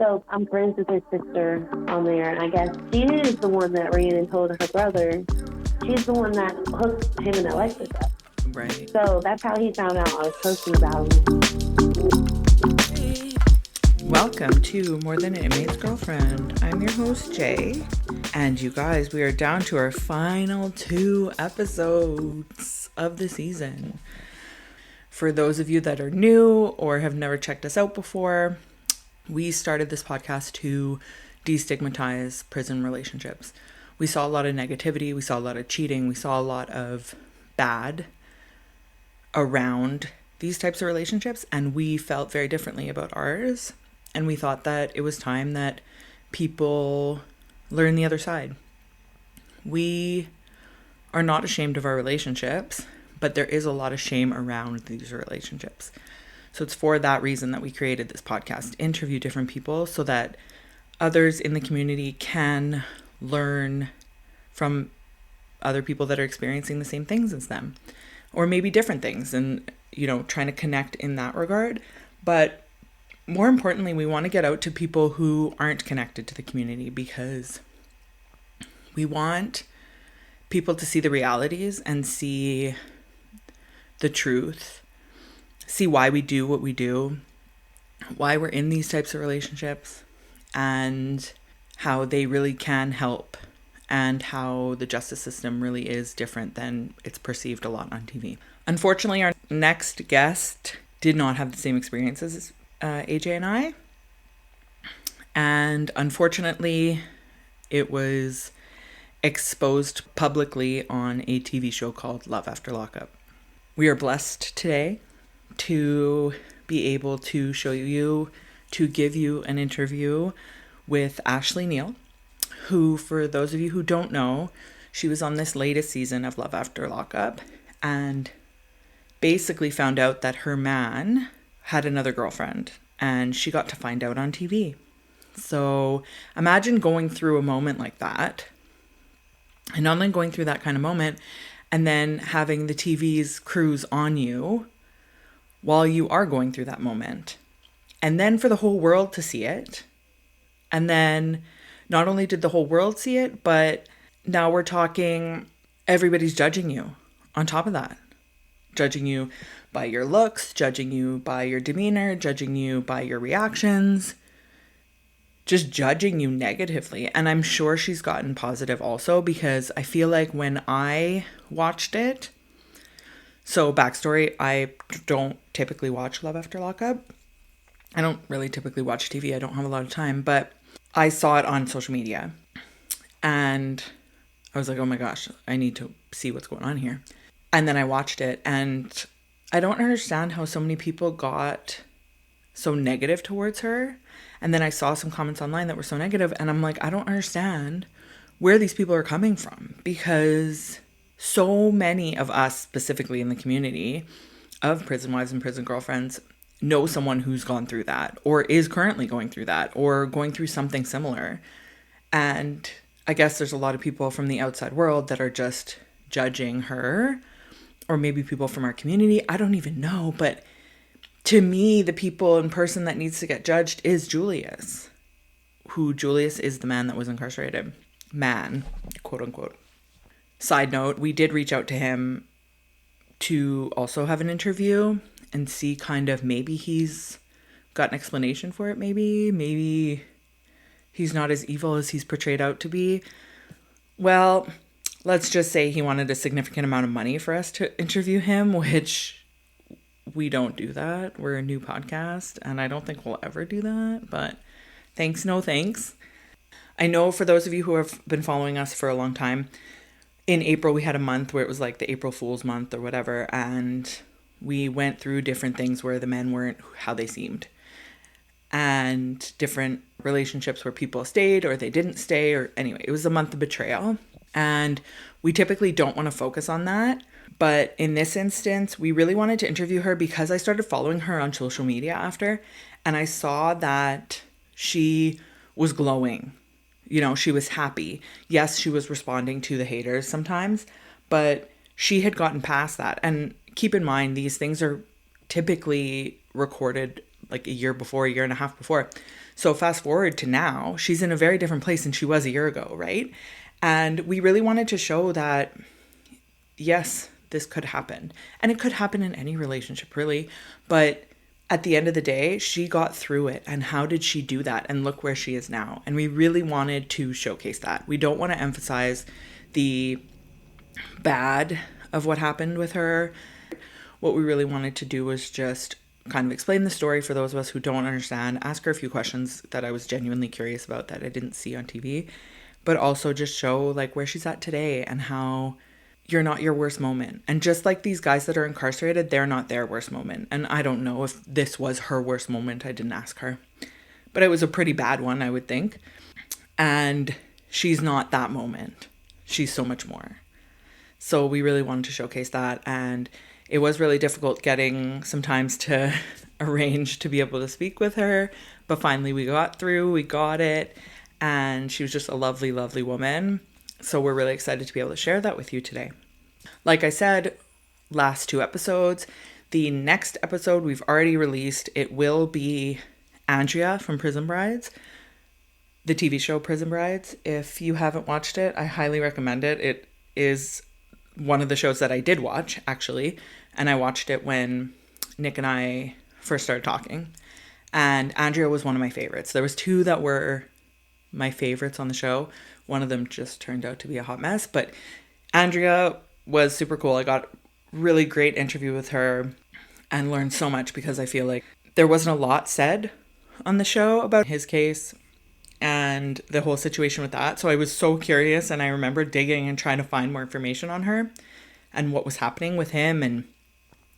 So I'm friends with her sister on there, and I guess she is the one that ran and told her brother. She's the one that hooked him and Alexis up. Right. So that's how he found out I was posting about him. Welcome to More Than an Inmate's Girlfriend. I'm your host, Jay. And you guys, we are down to our final 2 episodes of the season. For those of you that are new or have never checked us out before, we started this podcast to destigmatize prison relationships. We saw a lot of negativity, we saw a lot of cheating, we saw a lot of bad around these types of relationships, and we felt very differently about ours. And we thought that it was time that people learn the other side. We are not ashamed of our relationships, but there is a lot of shame around these relationships. So it's for that reason that we created this podcast, to interview different people so that others in the community can learn from other people that are experiencing the same things as them, or maybe different things, and, trying to connect in that regard. But more importantly, we want to get out to people who aren't connected to the community, because we want people to see the realities and see the truth, see why we do what we do, why we're in these types of relationships, and how they really can help, and how the justice system really is different than it's perceived a lot on TV. Unfortunately, our next guest did not have the same experiences as AJ and I. And unfortunately, it was exposed publicly on a TV show called After Lockup. We are blessed today to be able to give you an interview with Ashley Neal, who, for those of you who don't know, she was on this latest season of Love After Lockup and basically found out that her man had another girlfriend, and she got to find out on TV. So imagine going through a moment like that, and not only going through that kind of moment, and then having the TV's crews on you while you are going through that moment. And then for the whole world to see it. And then not only did the whole world see it, but now we're talking, everybody's judging you on top of that. Judging you by your looks, judging you by your demeanor, judging you by your reactions, just judging you negatively. And I'm sure she's gotten positive also, because I feel like when I watched it, so backstory, I don't typically watch Love After Lockup. I don't really typically watch TV. I don't have a lot of time, but I saw it on social media and I was like, oh my gosh, I need to see what's going on here. And then I watched it, and I don't understand how so many people got so negative towards her. And then I saw some comments online that were so negative, and I'm like, I don't understand where these people are coming from, because so many of us, specifically in the community of prison wives and prison girlfriends, know someone who's gone through that, or is currently going through that, or going through something similar. And I guess there's a lot of people from the outside world that are just judging her, or maybe people from our community. I don't even know. But to me, the people in person that needs to get judged is Julius, Julius is the man that was incarcerated. Man, quote unquote. Side note, we did reach out to him to also have an interview and see kind of, maybe he's got an explanation for it. Maybe he's not as evil as he's portrayed out to be. Well, let's just say he wanted a significant amount of money for us to interview him, which we don't do that. We're a new podcast, and I don't think we'll ever do that, but thanks, no thanks. I know for those of you who have been following us for a long time, in April we had a month where it was like the April Fool's month or whatever, and we went through different things where the men weren't how they seemed, and different relationships where people stayed or they didn't stay, or anyway, it was a month of betrayal. And we typically don't want to focus on that. But in this instance, we really wanted to interview her because I started following her on social media after, and I saw that she was glowing. She was happy. Yes, she was responding to the haters sometimes, but she had gotten past that. And keep in mind, these things are typically recorded like a year before, a year and a half before. So fast forward to now, she's in a very different place than she was a year ago, right? And we really wanted to show that, yes, this could happen. And it could happen in any relationship, really. But at the end of the day, she got through it. And how did she do that? And look where she is now. And we really wanted to showcase that. We don't want to emphasize the bad of what happened with her. What we really wanted to do was just kind of explain the story for those of us who don't understand, ask her a few questions that I was genuinely curious about that I didn't see on TV, but also just show like where she's at today and how you're not your worst moment. And just like these guys that are incarcerated, they're not their worst moment. And I don't know if this was her worst moment. I didn't ask her, but it was a pretty bad one, I would think. And she's not that moment. She's so much more. So we really wanted to showcase that. And it was really difficult getting sometimes to arrange to be able to speak with her. But finally we got through, we got it. And she was just a lovely, lovely woman. So we're really excited to be able to share that with you today. Like I said, last 2 episodes. The next episode we've already released. It will be Andrea from Prison Brides. The TV show Prison Brides. If you haven't watched it, I highly recommend it. It is one of the shows that I did watch, actually. And I watched it when Nick and I first started talking. And Andrea was one of my favorites. There was 2 that were my favorites on the show. One of them just turned out to be a hot mess. But Andrea was super cool. I got really great interview with her and learned so much because I feel like there wasn't a lot said on the show about his case and the whole situation with that. So I was so curious, and I remember digging and trying to find more information on her and what was happening with him and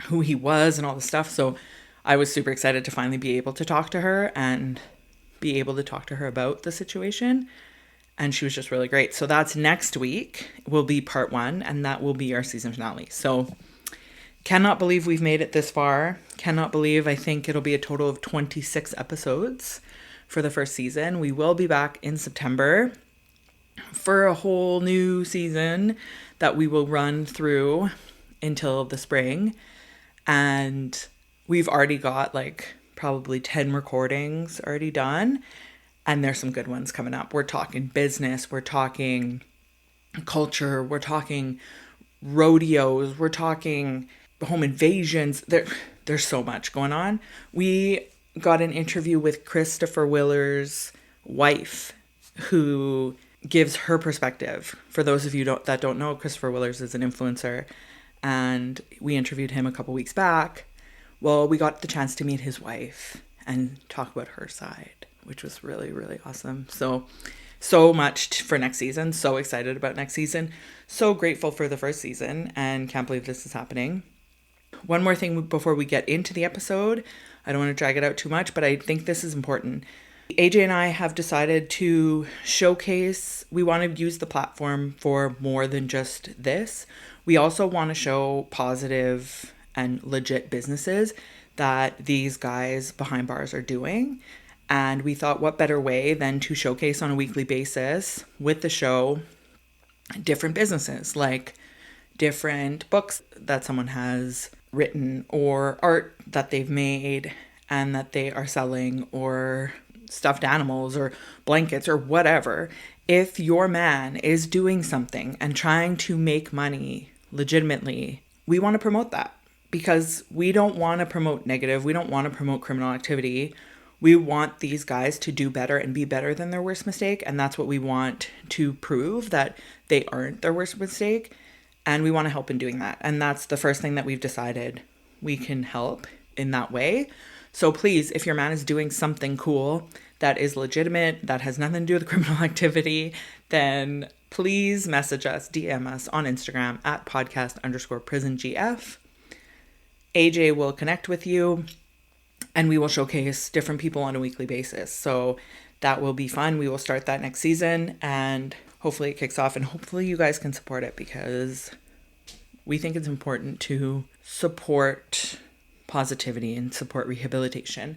who he was and all the stuff. So I was super excited to finally be able to talk to her and be able to talk to her about the situation. And she was just really great. So that's next week will be part 1, and that will be our season finale. So cannot believe we've made it this far. Cannot believe, I think it'll be a total of 26 episodes for the first season. We will be back in September for a whole new season that we will run through until the spring. And we've already got like probably 10 recordings already done. And there's some good ones coming up. We're talking business. We're talking culture. We're talking rodeos. We're talking home invasions. There's so much going on. We got an interview with Christopher Willer's wife, who gives her perspective. For those of you that don't know, Christopher Willers is an influencer, and we interviewed him a couple weeks back. Well, we got the chance to meet his wife and talk about her side, which was really, really awesome. So much for next season. So excited about next season. So grateful for the first season and can't believe this is happening. One more thing before we get into the episode. I don't want to drag it out too much, but I think this is important. AJ and I have decided to showcase, we want to use the platform for more than just this. We also want to show positive and legit businesses that these guys behind bars are doing. And we thought, what better way than to showcase on a weekly basis with the show different businesses, like different books that someone has written or art that they've made and that they are selling, or stuffed animals or blankets or whatever. If your man is doing something and trying to make money legitimately, we want to promote that, because we don't want to promote negative. We don't want to promote criminal activity. We want these guys to do better and be better than their worst mistake. And that's what we want to prove, that they aren't their worst mistake. And we want to help in doing that. And that's the first thing that we've decided we can help in that way. So please, if your man is doing something cool that is legitimate, that has nothing to do with criminal activity, then please message us, DM us on Instagram at podcast_prisongf. AJ will connect with you and we will showcase different people on a weekly basis. So that will be fun. We will start that next season and hopefully it kicks off, and hopefully you guys can support it, because we think it's important to support positivity and support rehabilitation.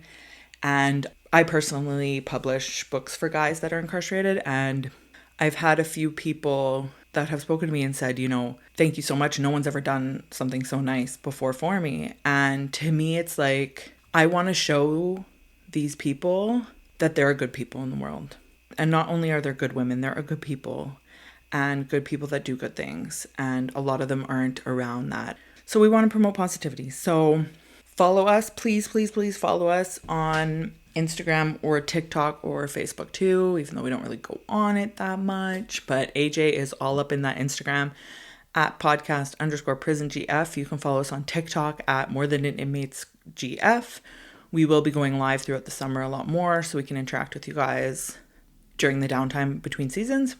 And I personally publish books for guys that are incarcerated, and I've had a few people that have spoken to me and said, thank you so much. No one's ever done something so nice before for me. And to me, it's like, I want to show these people that there are good people in the world. And not only are there good women, there are good people and good people that do good things. And a lot of them aren't around that. So we want to promote positivity. So follow us. Please, please, please follow us on Instagram or TikTok or Facebook too, even though we don't really go on it that much. But AJ is all up in that Instagram at podcast_prisongf. You can follow us on TikTok at more than an inmates GF. We will be going live throughout the summer a lot more so we can interact with you guys during the downtime between seasons.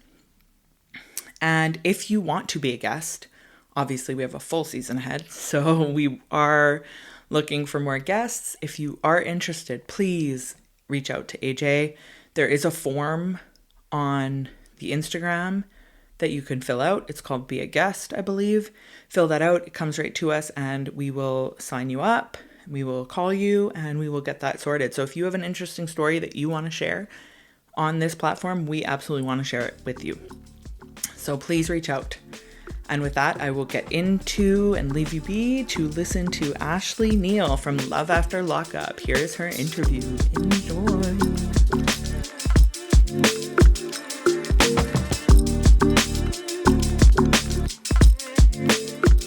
And if you want to be a guest, obviously we have a full season ahead, so we are looking for more guests. If you are interested, please reach out to AJ. There is a form on the Instagram that you can fill out. It's called Be a Guest, I believe. Fill that out. It comes right to us and we will sign you up. We will call you and we will get that sorted. So if you have an interesting story that you want to share on this platform, we absolutely want to share it with you. So please reach out. And with that, I will get into and leave you be to listen to Ashley Neal from Love After Lockup. Here's her interview. Enjoy.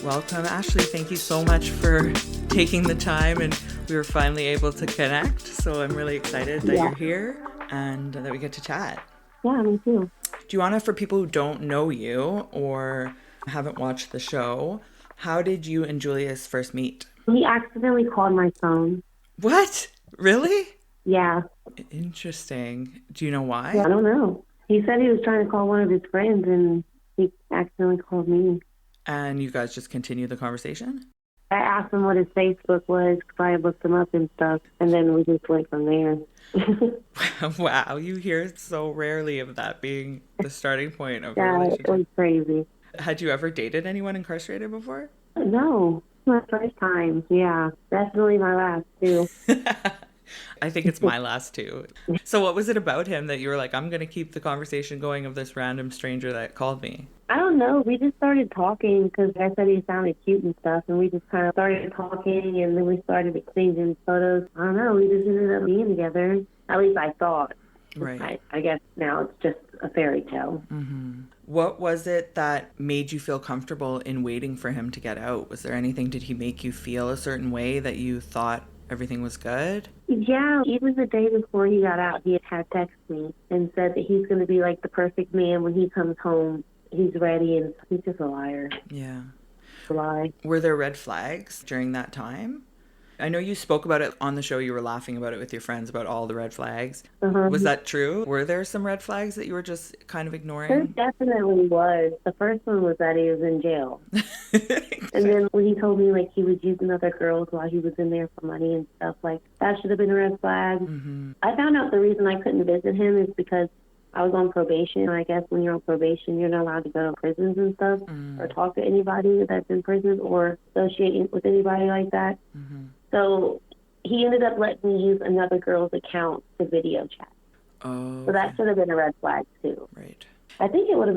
Welcome, Ashley. Thank you so much for taking the time, and we were finally able to connect. So I'm really excited that you're here and that we get to chat. Yeah, me too. Do you want to, for people who don't know you or haven't watched the show, how did you and Julius first meet? He accidentally called my phone. What? Really? Yeah. Interesting. Do you know why? I don't know. He said he was trying to call one of his friends and he accidentally called me. And you guys just continue the conversation? I asked him what his Facebook was because I looked him up and stuff, and then we just went from there. Wow, you hear so rarely of that being the starting point of a relationship. It was crazy. Had you ever dated anyone incarcerated before? No, my first time. Yeah, definitely my last too. I think it's my last too. So what was it about him that you were like, I'm going to keep the conversation going of this random stranger that called me? I don't know. We just started talking because I said he sounded cute and stuff, and we just kind of started talking, and then we started exchanging photos. I don't know. We just ended up being together. At least I thought. Right. I guess now it's just a fairy tale. Mm-hmm. What was it that made you feel comfortable in waiting for him to get out? Was there anything, did he make you feel a certain way that you thought everything was good? Yeah, even the day before he got out, he had texted me and said that he's going to be like the perfect man when he comes home. He's ready, and he's just a liar. Yeah. A lie. Were there red flags during that time? I know you spoke about it on the show. You were laughing about it with your friends about all the red flags. Uh-huh. Was that true? Were there some red flags that you were just kind of ignoring? There definitely was. The first one was that he was in jail. And then when he told me, like, he was using other girls while he was in there for money and stuff, like, that should have been a red flag. Mm-hmm. I found out the reason I couldn't visit him is because I was on probation. I guess when you're on probation, you're not allowed to go to prisons and stuff or talk to anybody that's in prison or associate with anybody like that. Mm-hmm. So he ended up letting me use another girl's account to video chat. Oh. So that should have been a red flag, too. Right. I think it was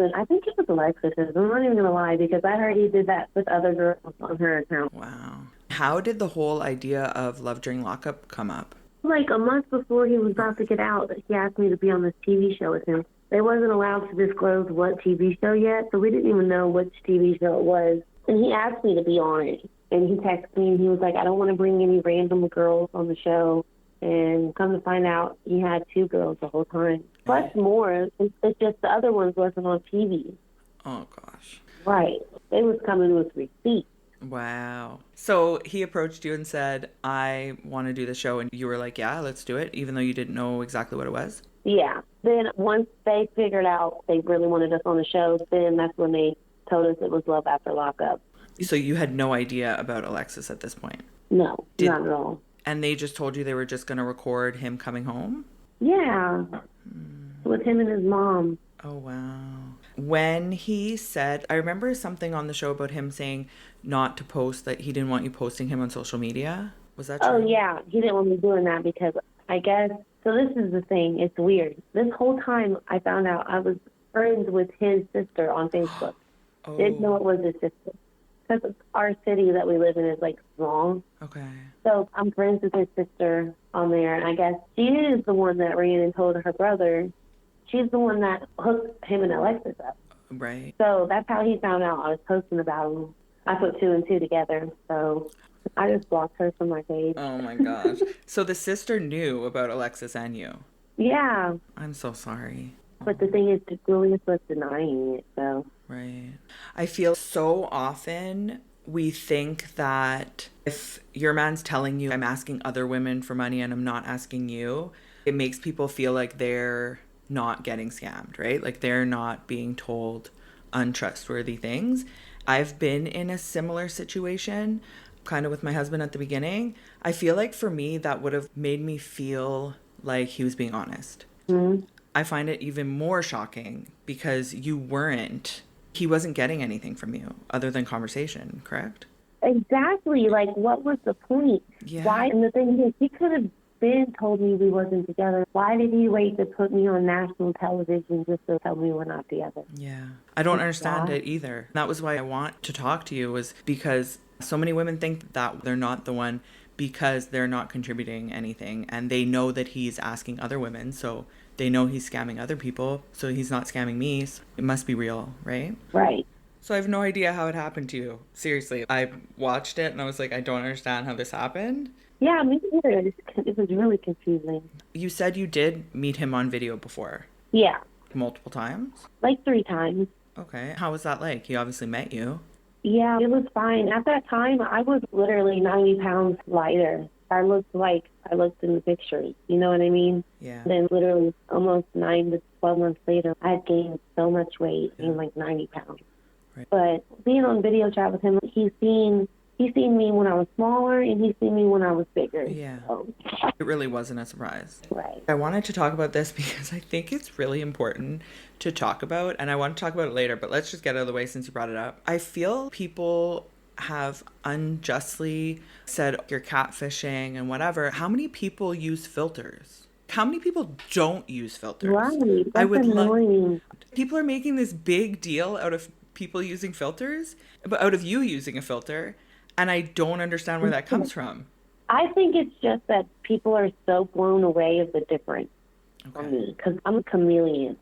Alexis's. I'm not even going to lie, because I heard he did that with other girls on her account. Wow. How did the whole idea of Love During Lockup come up? Like a month before he was about to get out, he asked me to be on this TV show with him. They wasn't allowed to disclose what TV show yet, so we didn't even know which TV show it was. And he asked me to be on it. And he texted me and he was like, I don't want to bring any random girls on the show. And come to find out, he had 2 girls the whole time. Plus more, it's just the other ones wasn't on TV. Oh, gosh. Right. They was coming with receipts. Wow. So he approached you and said, I want to do the show. And you were like, yeah, let's do it, even though you didn't know exactly what it was? Yeah. Then once they figured out they really wanted us on the show, then that's when they told us it was Love After Lockup. So you had no idea about Alexis at this point? No, not at all. And they just told you they were just going to record him coming home? Yeah. With him and his mom. Oh, wow. When he said, I remember something on the show about him saying not to post, that he didn't want you posting him on social media. Was that true? Oh, yeah. He didn't want me doing that because I guess, so this is the thing. It's weird. This whole time I found out I was friends with his sister on Facebook. Oh. Didn't know it was his sister. because our city that we live in is, like, small. Okay. So I'm friends with his sister on there, and I guess she is the one that ran and told her brother. She's the one that hooked him and Alexis up. Right. So that's how he found out I was posting about him. I put 2 and 2 together, so I just blocked her from my page. Oh my gosh. So the sister knew about Alexis and you. Yeah. I'm so sorry. But the thing is, Julius was denying it, so. Right. I feel so often we think that if your man's telling you, I'm asking other women for money and I'm not asking you, it makes people feel like they're not getting scammed, right? Like they're not being told untrustworthy things. I've been in a similar situation kind of with my husband at the beginning. I feel like for me, that would have made me feel like he was being honest. Mm-hmm. I find it even more shocking because he wasn't getting anything from you other than conversation, correct? Exactly. Like, what was the point? Yeah. Why? And the thing is, he could have been told me we wasn't together. Why did he wait to put me on national television just to tell me we're not together? Yeah. I don't understand it either. That was why I want to talk to you, was because so many women think that they're not the one because they're not contributing anything, and they know that he's asking other women, so they know he's scamming other people, so he's not scamming me. So it must be real, right? Right. So I have no idea how it happened to you. Seriously, I watched it and I was like, I don't understand how this happened. Yeah, me either. It was really confusing. You said you did meet him on video before. Yeah. Multiple times? Like 3 times. Okay. How was that like? He obviously met you. Yeah, it was fine. At that time, I was literally 90 pounds lighter. I looked like I looked in the pictures. You know what I mean? Yeah. Then literally almost 9 to 12 months later, I had gained so much weight, gained like 90 pounds. Right. But being on video chat with him, he's seen me when I was smaller, and he's seen me when I was bigger. Yeah. So. It really wasn't a surprise. Right. I wanted to talk about this because I think it's really important to talk about, and I want to talk about it later, but let's just get it out of the way since you brought it up. I feel people have unjustly said you're catfishing and whatever. How many people use filters? How many people don't use filters? Right. That's annoying. People are making this big deal out of people using filters, but out of you using a filter, and I don't understand where that comes from. I think it's just that people are so blown away of the difference from me, because I'm a chameleon.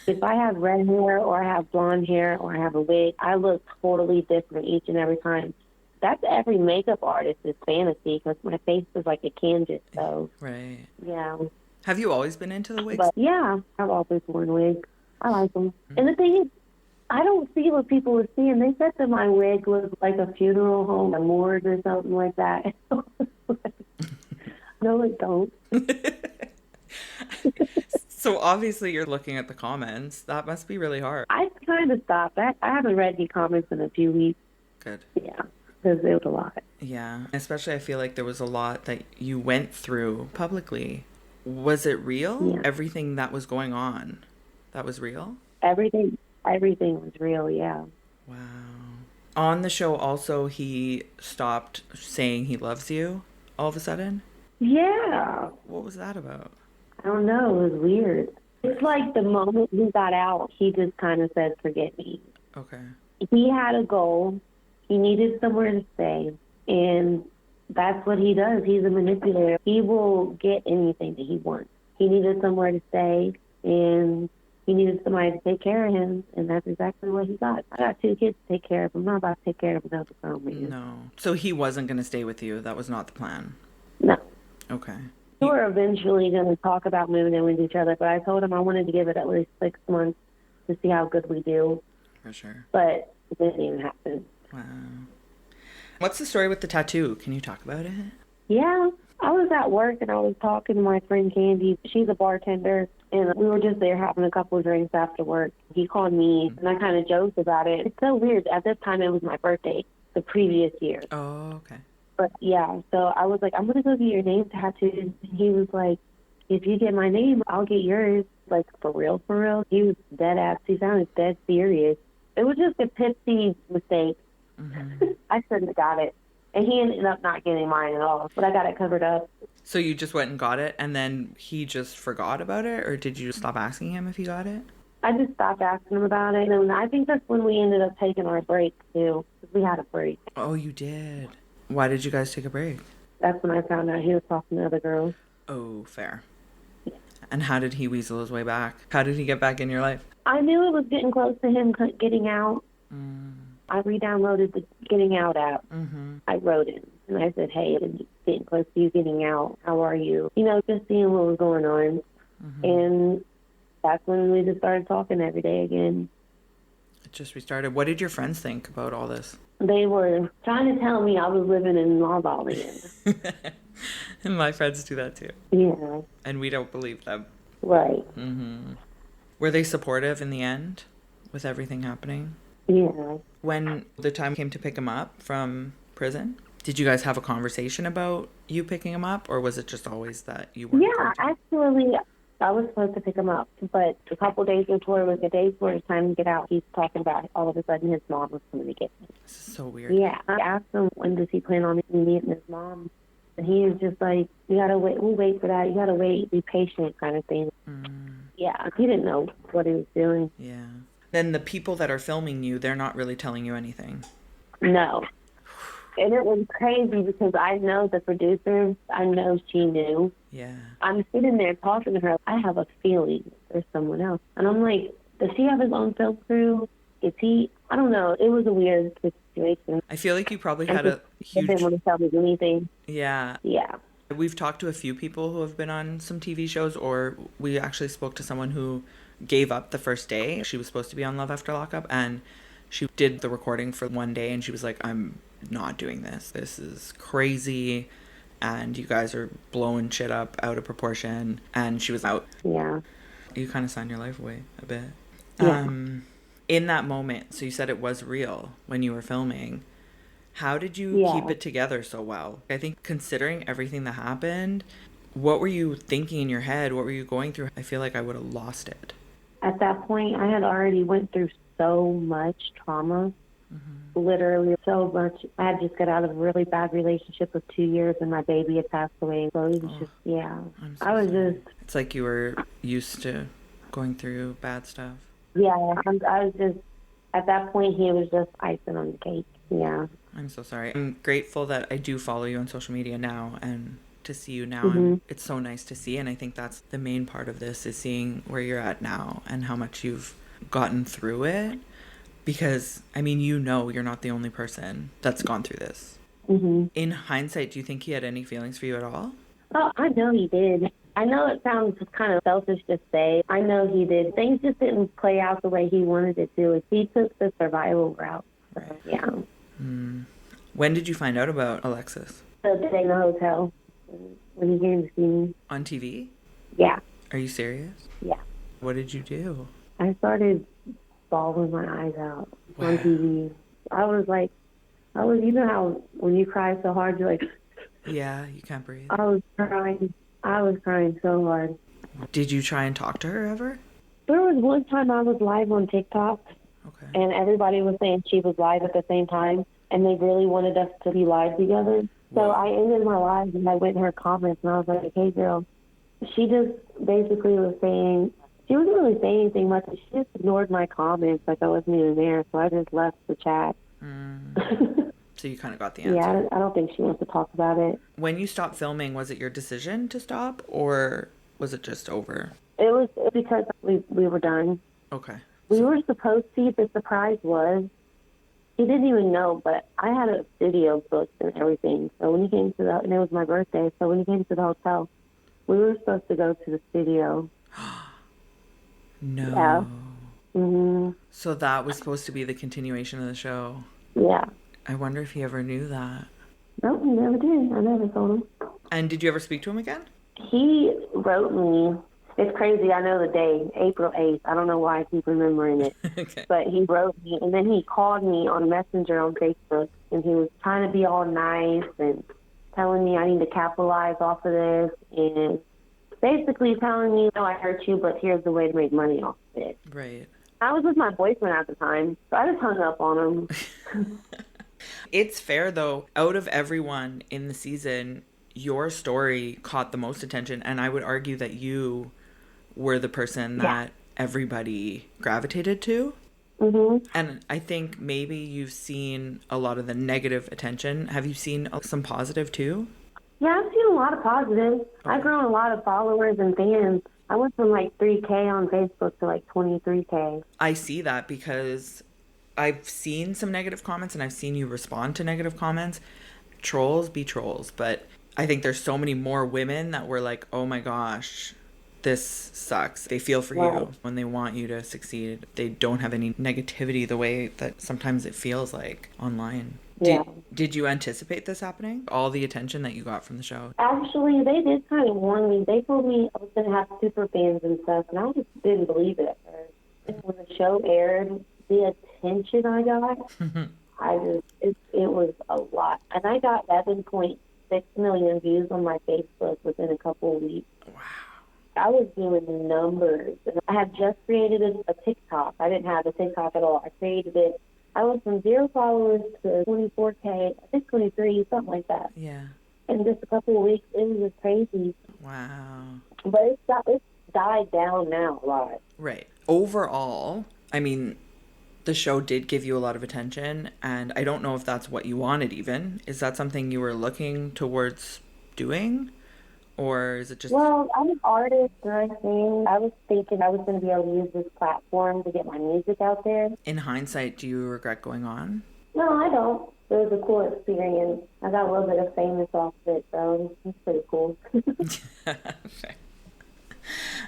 If I have red hair or I have blonde hair or I have a wig, I look totally different each and every time. That's every makeup artist's fantasy, because my face is like a canvas, so. Right. Yeah. Have you always been into the wigs? But yeah, I've always worn wigs. I like them. Mm-hmm. And the thing is, I don't see what people are seeing. They said that my wig was like a funeral home, a morgue or something like that. No, it don't. So obviously you're looking at the comments. That must be really hard. I kind of stopped. I haven't read any comments in a few weeks. Good. Yeah, because it was a lot. Yeah, especially I feel like there was a lot that you went through publicly. Was it real? Yeah. Everything that was going on, that was real? Everything was real, yeah. Wow. On the show also, he stopped saying he loves you all of a sudden? Yeah. What was that about? I don't know. It was weird. It's like the moment he got out, he just kind of said, forget me. Okay. He had a goal. He needed somewhere to stay. And that's what he does. He's a manipulator. He will get anything that he wants. He needed somewhere to stay, and he needed somebody to take care of him, and that's exactly what he got. I got 2 kids to take care of. I'm not about to take care of another grown man. No. So he wasn't going to stay with you? That was not the plan? No. Okay. We were eventually going to talk about moving in with each other, but I told him I wanted to give it at least 6 months to see how good we do. For sure. But it didn't even happen. Wow. What's the story with the tattoo? Can you talk about it? Yeah. I was at work, and I was talking to my friend Candy. She's a bartender, and we were just there having a couple of drinks after work. He called me, and I kind of joked about it. It's so weird. At this time, it was my birthday, the previous year. Oh, okay. But, yeah, so I was like, I'm going to go get your name tattooed. And he was like, if you get my name, I'll get yours. Like, for real, for real. He was dead ass. He sounded dead serious. It was just a tipsy mistake. Mm-hmm. I shouldn't have got it. And he ended up not getting mine at all. But I got it covered up. So you just went and got it, and then he just forgot about it? Or did you just stop asking him if he got it? I just stopped asking him about it. And I think that's when we ended up taking our break, too. We had a break. Oh, you did. Why did you guys take a break? That's when I found out he was talking to other girls. Oh, fair. And how did he weasel his way back? How did he get back in your life? I knew it was getting close to him getting out. I re-downloaded the Getting Out app. I wrote it, and I said, hey, it's getting close to you getting out. How are you? You know, just seeing what was going on. And that's when we just started talking every day again. It just restarted. What did your friends think about all this? They were trying to tell me I was living in La La Land. And my friends do that too. Yeah. And we don't believe them. Right. Were they supportive in the end with everything happening? Yeah. When the time came to pick him up from prison, did you guys have a conversation about you picking him up, or was it just always that you weren't? Yeah, actually, I was supposed to pick him up, but a couple days before it was the day before his time to get out, he's talking about all of a sudden his mom was coming to get him. This is so weird. Yeah, I asked him when does he plan on meeting his mom, and he was just like, "You gotta wait. We'll wait for that. You gotta wait. Be patient," kind of thing. Yeah, he didn't know what he was doing. Yeah. Then the people that are filming you, they're not really telling you anything. No. And it was crazy because I know the producer, I know she knew. Yeah. I'm sitting there talking to her. I have a feeling there's someone else. And I'm like, does he have his own film crew? Is he? I don't know. It was a weird situation. I feel like you probably had a huge... He didn't want to tell me anything. Yeah. Yeah. We've talked to a few people who have been on some TV shows, or we actually spoke to someone who gave up the first day. She was supposed to be on Love After Lockup, and she did the recording for one day, and she was like, I'm not doing this. This is crazy, and you guys are blowing shit up out of proportion. And she was out. Yeah. You kind of signed your life away a bit. Yeah. In that moment, so you said it was real when you were filming. How did you keep it together so well? I think considering everything that happened, what were you thinking in your head? What were you going through? I feel like I would have lost it. At that point, I had already went through so much trauma. Literally so much. I had just got out of a really bad relationship of 2 years, and my baby had passed away. So it was just, I was sorry. just... It's like you were used to going through bad stuff. Yeah, I was just... At that point, he was just icing on the cake. Yeah. I'm so sorry. I'm grateful that I do follow you on social media now, and to see you now, it's so nice to see. And I think that's the main part of this, is seeing where you're at now and how much you've gotten through it. Because, I mean, you know you're not the only person that's gone through this. In hindsight, do you think he had any feelings for you at all? Oh, I know he did. I know it sounds kind of selfish to say. I know he did. Things just didn't play out the way he wanted it to. He took the survival route. So, yeah. When did you find out about Alexis? The day in the hotel when he came to see me. On TV? Yeah. Are you serious? Yeah. What did you do? I started bawling my eyes out on TV. I was like, you know how when you cry so hard, you're like... Yeah, you can't breathe. I was crying. I was crying so hard. Did you try and talk to her ever? There was one time I was live on TikTok, and everybody was saying she was live at the same time, and they really wanted us to be live together. So I ended my live, and I went in her comments, and I was like, hey, girl. She just basically was saying... She wasn't really saying anything much. She just ignored my comments like I wasn't even there, so I just left the chat. So you kind of got the answer. Yeah, I don't think she wants to talk about it. When you stopped filming, was it your decision to stop, or was it just over? It was because we were done. Okay. We were supposed to. The surprise was, he didn't even know, but I had a video booked and everything. So when he came to and it was my birthday, so when he came to the hotel, we were supposed to go to the studio. No. Yeah. So that was supposed to be the continuation of the show. Yeah. I wonder if he ever knew that. No, he never did. I never told him. And did you ever speak to him again? He wrote me. It's crazy. I know the day, April 8th. I don't know why I keep remembering it. Okay. But he wrote me, and then he called me on Messenger on Facebook, and he was trying to be all nice and telling me I need to capitalize off of this, and basically telling me, no, I hurt you, but here's the way to make money off of it. Right. I was with my boyfriend at the time, so I just hung up on him. It's fair, though. Out of everyone in the season, your story caught the most attention, and I would argue that you were the person that everybody gravitated to. Mm-hmm. And I think maybe you've seen a lot of the negative attention. Have you seen some positive too? Yeah, I've seen a lot of positives. I've Okay. grown a lot of followers and fans. I went from like 3K on Facebook to like 23K. I see that because I've seen some negative comments and I've seen you respond to negative comments. Trolls be trolls, but I think there's so many more women that were like, oh my gosh, this sucks. They feel for Right. you when they want you to succeed. They don't have any negativity the way that sometimes it feels like online. Yeah. Did you anticipate this happening? All the attention that you got from the show? Actually, they did kind of warn me. They told me I was going to have super fans and stuff, and I just didn't believe it at first. And when the show aired, the attention I got, it was a lot. And I got 11.6 million views on my Facebook within a couple of weeks. Wow. I was doing numbers. And I had just created a TikTok. I didn't have a TikTok at all. I created it. I went from 0 followers to 24K, I think 23, something like that. Yeah. In just a couple of weeks, it was just crazy. Wow. But it's died down now a lot. Right. Overall, I mean, the show did give you a lot of attention, and I don't know if that's what you wanted even. Is that something you were looking towards doing? Or is it just... Well, I'm an artist and I sing. I was thinking I was going to be able to use this platform to get my music out there. In hindsight, do you regret going on? No, I don't. It was a cool experience. I got a little bit of famous off of it, so it's pretty cool.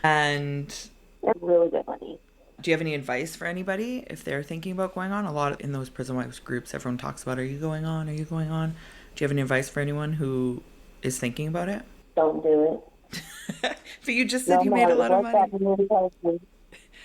And It's really good money. do you have any advice for anybody if they're thinking about going on? A lot in those prison wives groups, everyone talks about, are you going on? Are you going on? Do you have any advice for anyone who is thinking about it? Don't do it. But you just said you made a lot of money.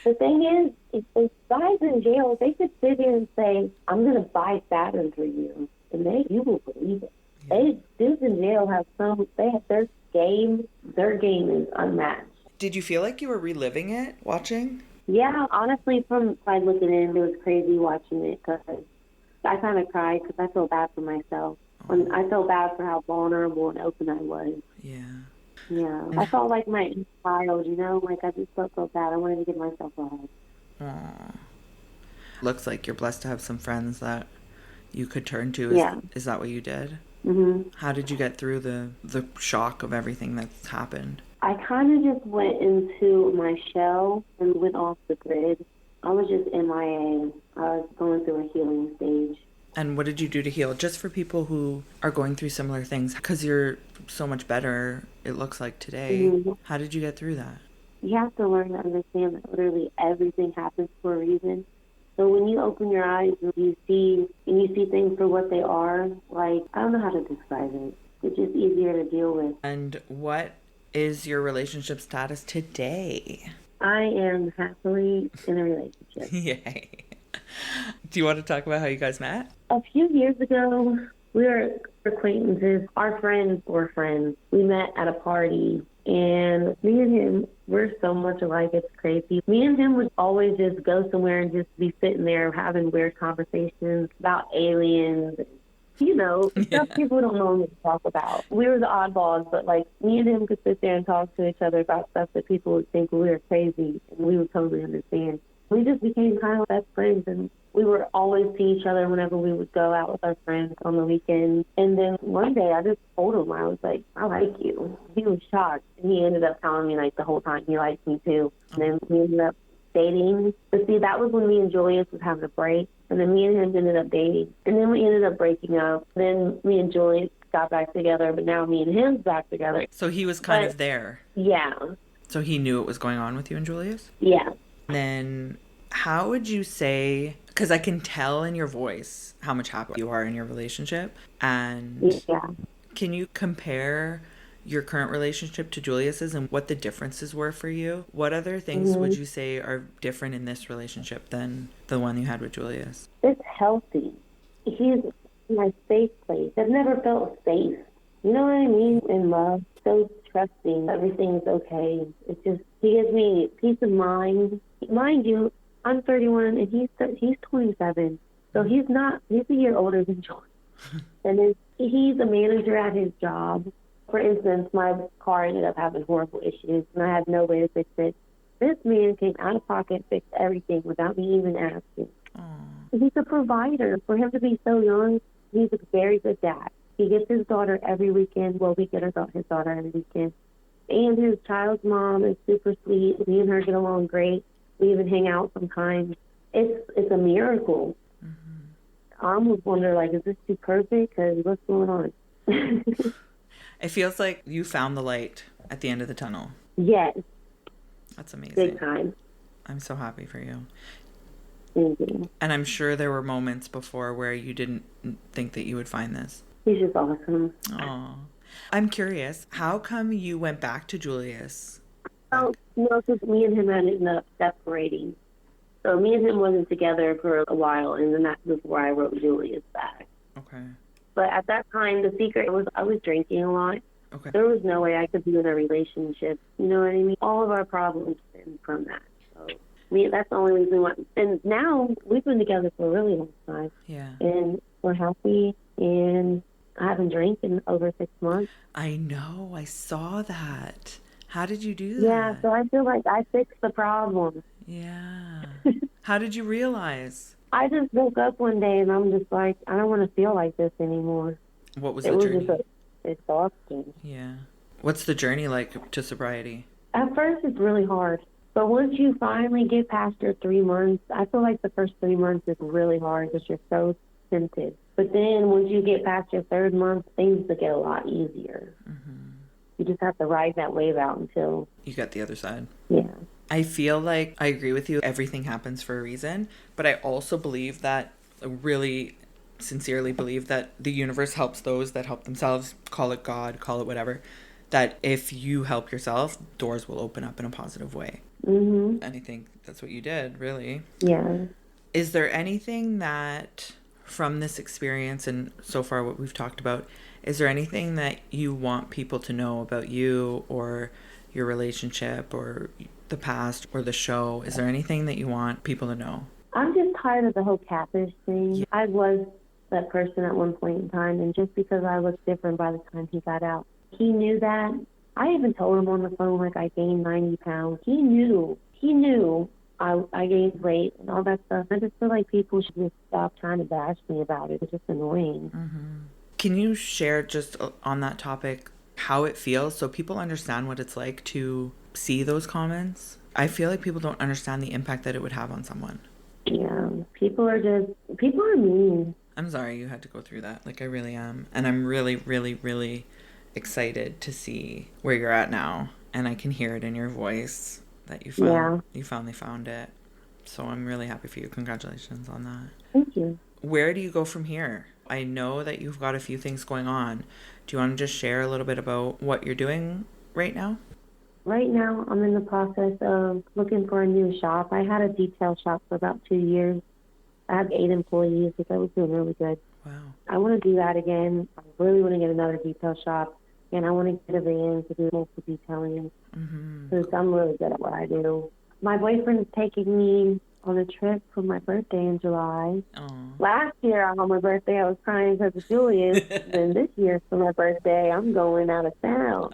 The thing is, if guys in jail, they could sit here and say, I'm going to buy Saturn for you. And you will believe it. Yeah. Dudes in jail have their game is unmatched. Did you feel like you were reliving it watching? Yeah, honestly, from by looking in, it was crazy watching it because I kind of cried because I feel bad for myself. When I felt bad for how vulnerable and open I was. Yeah. Yeah. I felt like my child, like I just felt so bad. I wanted to give myself a hug. Aww. Looks like you're blessed to have some friends that you could turn to. Is that what you did? Mm-hmm. How did you get through the shock of everything that's happened? I kind of just went into my shell and went off the grid. I was just MIA. I was going through a healing stage. And what did you do to heal? Just for people who are going through similar things, because you're so much better, it looks like today. Mm-hmm. How did you get through that? You have to learn to understand that literally everything happens for a reason. So when you open your eyes and you see things for what they are, like, I don't know how to describe it. It's just easier to deal with. And what is your relationship status today? I am happily in a relationship. Yay. Do you want to talk about how you guys met? A few years ago, we were acquaintances. Our friends were friends. We met at a party, and me and him, we're so much alike, it's crazy. Me and him would always just go somewhere and just be sitting there having weird conversations about aliens, stuff people don't normally talk about. We were the oddballs, but like me and him could sit there and talk to each other about stuff that people would think we were crazy, and we would totally understand. We just became kind of best friends, and we would always see each other whenever we would go out with our friends on the weekends. And then one day I just told him, I was like, I like you. He was shocked, and he ended up telling me like the whole time he liked me too. And then we ended up dating. But see, that was when me and Julius was having a break, and then me and him ended up dating. And then we ended up breaking up. Then me and Julius got back together, but now me and him's back together. So he was kind of there. Yeah. So he knew what was going on with you and Julius? Yeah. Then how would you say, because I can tell in your voice how much happier you are in your relationship, and can you compare your current relationship to Julius's and what the differences were for you? What other things would you say are different in this relationship than the one you had with Julius? It's healthy. He's my safe place. I've never felt safe. You know what I mean? In love. So trusting. Everything's okay. It's just, he gives me peace of mind. Mind you, I'm 31 and he's 27. So he's a year older than George. And then he's a manager at his job. For instance, my car ended up having horrible issues and I had no way to fix it. This man came out of pocket, fixed everything without me even asking. He's a provider. For him to be so young, he's a very good dad. He gets his daughter every weekend. Well, we get his daughter every weekend. And his child's mom is super sweet. Me and her get along great. We even hang out sometimes. It's a miracle. I almost wonder, like, is this too perfect? Because what's going on? It feels like you found the light at the end of the tunnel. Yes. That's amazing. Big time. I'm so happy for you. Thank you. And I'm sure there were moments before where you didn't think that you would find this. He's just awesome. Aw. I'm curious, how come you went back to Julius? Oh, no, because me and him ended up separating. So me and him wasn't together for a while, and then that's before I wrote Julius back. Okay. But at that time, the secret was I was drinking a lot. Okay. There was no way I could be in a relationship. You know what I mean? All of our problems stem from that. So that's the only reason why. And now we've been together for a really long time. Yeah. And we're happy, and I haven't drank in over 6 months. I know. I saw that. How did you do that? Yeah, so I feel like I fixed the problem. Yeah. How did you realize? I just woke up one day and I'm just like, I don't want to feel like this anymore. What was the journey? It was just exhausting. Yeah. What's the journey like to sobriety? At first, it's really hard. But once you finally get past your 3 months, I feel like the first 3 months is really hard because you're so tempted. But then once you get past your 3rd month, things will get a lot easier. You just have to ride that wave out until you get the other side. Yeah. I feel like I agree with you. Everything happens for a reason. But I also believe that, really sincerely believe that the universe helps those that help themselves. Call it God, call it whatever. That if you help yourself, doors will open up in a positive way. And I think that's what you did, really. Yeah. Is there anything that from this experience and so far what we've talked about, is there anything that you want people to know about you or your relationship or the past or the show? Is there anything that you want people to know? I'm just tired of the whole catfish thing. Yeah. I was that person at one point in time, and just because I looked different by the time he got out, he knew that. I even told him on the phone, like, I gained 90 pounds. He knew I gained weight and all that stuff. I just feel like people should just stop trying to bash me about it. It's just annoying. Can you share just on that topic how it feels so people understand what it's like to see those comments? I feel like people don't understand the impact that it would have on someone. Yeah, people are mean. I'm sorry you had to go through that. Like, I really am. And I'm really, really, really excited to see where you're at now. And I can hear it in your voice that you finally found it. So I'm really happy for you. Congratulations on that. Thank you. Where do you go from here? I know that you've got a few things going on. Do you want to just share a little bit about what you're doing right now? Right now, I'm in the process of looking for a new shop. I had a detail shop for about 2 years. I have 8 employees, which I was doing really good. Wow. I want to do that again. I really want to get another detail shop, and I want to get a van to do multiple detailing because I'm really good at what I do. My boyfriend is taking me on a trip for my birthday in July. Aww. Last year on my birthday, I was crying because of Julius. And this year for my birthday, I'm going out of town.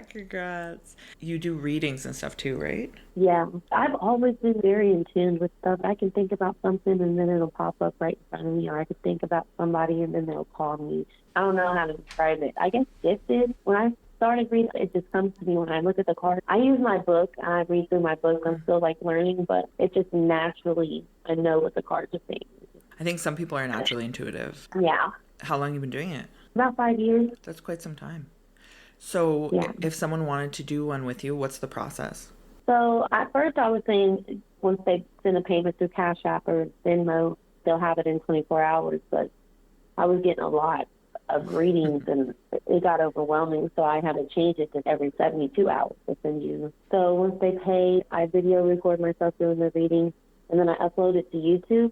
Congrats. You do readings and stuff too, right? Yeah. I've always been very in tune with stuff. I can think about something and then it'll pop up right in front of me, or I could think about somebody and then they'll call me. I don't know how to describe it. I guess gifted. When I started reading, it just comes to me when I look at the card. I use my book. I read through my book. I'm still learning, but it just naturally, I know what the cards are saying. I think some people are naturally intuitive. Yeah. How long have you been doing it? About 5 years. That's quite some time. So if someone wanted to do one with you, what's the process? So at first I was saying once they send a payment through Cash App or Venmo, they'll have it in 24 hours, but I was getting a lot of readings and it got overwhelming, so I had to change it to every 72 hours to send you. So once they pay, I video record myself doing the reading, and then I upload it to YouTube,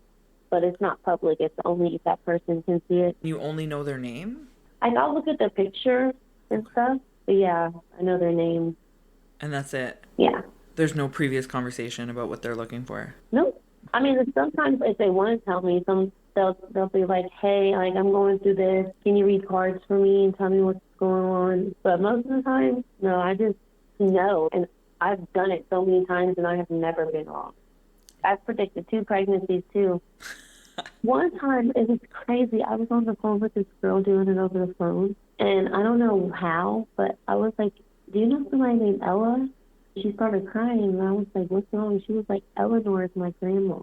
but it's not public. It's only if that person can see it. You only know their name? I'll look at their picture and stuff, but yeah, I know their name. And that's it? Yeah. There's no previous conversation about what they're looking for? Nope. I mean, sometimes if they want to tell me, they'll be like, hey, I'm going through this. Can you read cards for me and tell me what's going on? But most of the time, no, I just know. And I've done it so many times and I have never been wrong. I've predicted 2 pregnancies too. One time, it was crazy. I was on the phone with this girl doing it over the phone, and I don't know how, but I was like, do you know somebody named Ella? She started crying, and I was like, what's wrong? She was like, Eleanor is my grandma.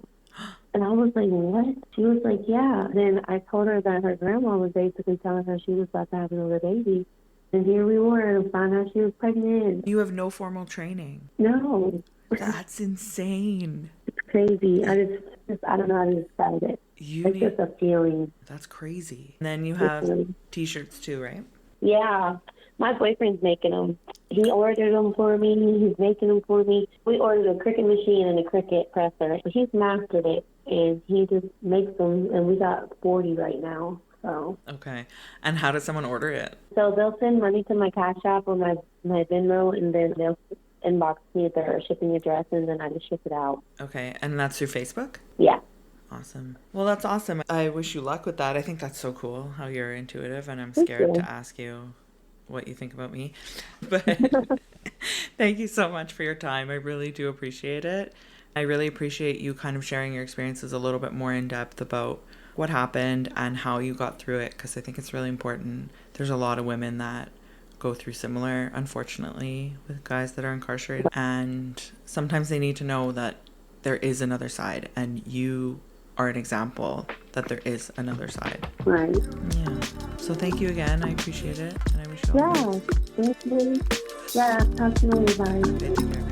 And I was like, what? She was like, yeah. Then I told her that her grandma was basically telling her she was about to have another baby. And here we were, and found out she was pregnant. You have no formal training. No. That's insane. It's crazy. I don't know how to describe it. It's just a feeling. That's crazy. And then you have t-shirts too, right? Yeah. My boyfriend's making them. He ordered them for me. He's making them for me. We ordered a Cricut machine and a Cricut presser. He's mastered it, and he just makes them, and we got 40 right now. So. Okay. And how does someone order it? So they'll send money to my Cash App or my Venmo, and then they'll inbox me their shipping address, and then I just ship it out. Okay. And that's through Facebook? Yeah. Awesome. Well, that's awesome. I wish you luck with that. I think that's so cool how you're intuitive, and I'm scared to ask you what you think about me. But thank you so much for your time. I really do appreciate it. I really appreciate you kind of sharing your experiences a little bit more in depth about what happened and how you got through it, because I think it's really important. There's a lot of women that go through similar, unfortunately, with guys that are incarcerated, and sometimes they need to know that there is another side, and you are an example that there is another side. Right. Yeah. So thank you again. I appreciate it, and I wish you all thank you. Yeah, talk to you later. Bye. Take care.